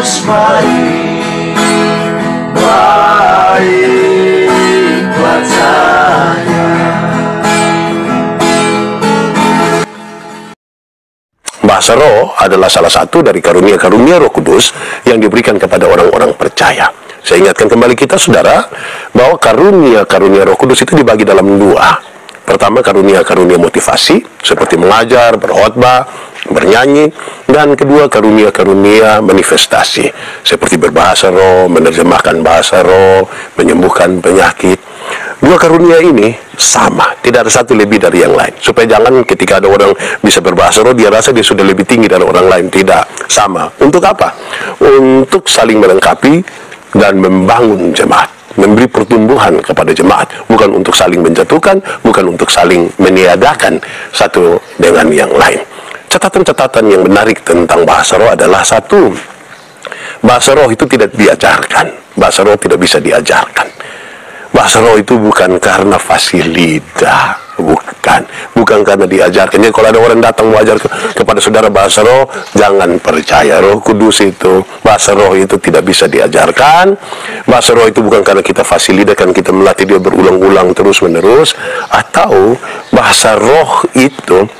Yesus baik, baik buat saya. Bahasa roh adalah salah satu dari karunia-karunia Roh Kudus yang diberikan kepada orang-orang percaya. Saya ingatkan kembali kita, saudara, bahwa karunia-karunia Roh Kudus itu dibagi dalam dua. Pertama, karunia-karunia motivasi, seperti mengajar, berkhotbah, bernyanyi. Dan kedua, karunia-karunia manifestasi, seperti berbahasa roh, menerjemahkan bahasa roh, menyembuhkan penyakit. Dua karunia ini sama, tidak ada satu lebih dari yang lain. Supaya jangan ketika ada orang bisa berbahasa roh, dia rasa dia sudah lebih tinggi dari orang lain. Tidak, sama. Untuk apa? Untuk saling melengkapi dan membangun jemaat, memberi pertumbuhan kepada jemaat, bukan untuk saling menjatuhkan, bukan untuk saling meniadakan satu dengan yang lain. Catatan-catatan yang menarik tentang bahasa roh adalah satu, bahasa roh itu tidak diajarkan, bahasa roh tidak bisa diajarkan. Bahasa roh itu bukan karena fasilita, bukan karena diajarkan. Jadi kalau ada orang datang mengajar kepada saudara bahasa roh, jangan percaya. Roh Kudus itu, bahasa roh itu tidak bisa diajarkan. Bahasa roh itu bukan karena kita fasilitakan, kita melatih dia berulang-ulang terus-menerus. Atau bahasa roh itu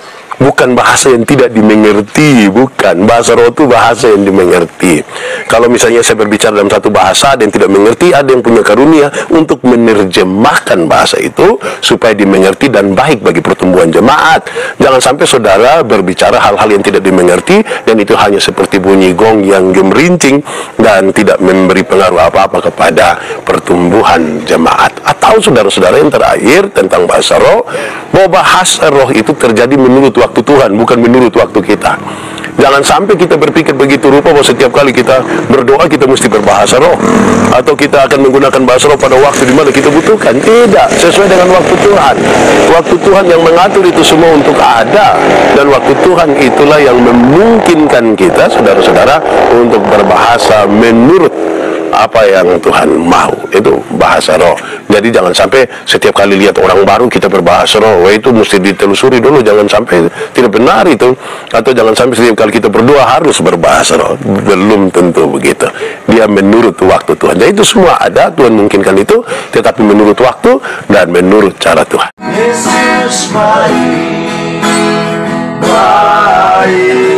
bukan bahasa yang tidak dimengerti, bukan. Bahasa roh itu bahasa yang dimengerti. Kalau misalnya saya berbicara dalam satu bahasa dan tidak mengerti, ada yang punya karunia untuk menerjemahkan bahasa itu supaya dimengerti dan baik bagi pertumbuhan jemaat. Jangan sampai saudara berbicara hal-hal yang tidak dimengerti dan itu hanya seperti bunyi gong yang gemerincing dan tidak memberi pengaruh apa-apa kepada pertumbuhan jemaat. Atau saudara-saudara yang terakhir tentang bahasa roh, bahwa bahasa roh itu terjadi menurut waktu Tuhan, bukan menurut waktu kita. Jangan sampai kita berpikir begitu rupa bahwa setiap kali kita berdoa kita mesti berbahasa roh, atau kita akan menggunakan bahasa roh pada waktu di mana kita butuhkan. Tidak, sesuai dengan waktu Tuhan. Waktu Tuhan yang mengatur itu semua untuk ada, dan waktu Tuhan itulah yang memungkinkan kita, saudara-saudara, untuk berbahasa menurut apa yang Tuhan mau. Itu bahasa roh. Jadi jangan sampai setiap kali lihat orang baru kita berbahasa roh, wah itu mesti ditelusuri dulu, jangan sampai tidak benar itu. Atau jangan sampai setiap kali kita berdoa harus berbahasa roh, belum tentu begitu. Dia menurut waktu Tuhan. Jadi itu semua ada, Tuhan mungkinkan itu, tetapi menurut waktu dan menurut cara Tuhan. Yesus baik, baik.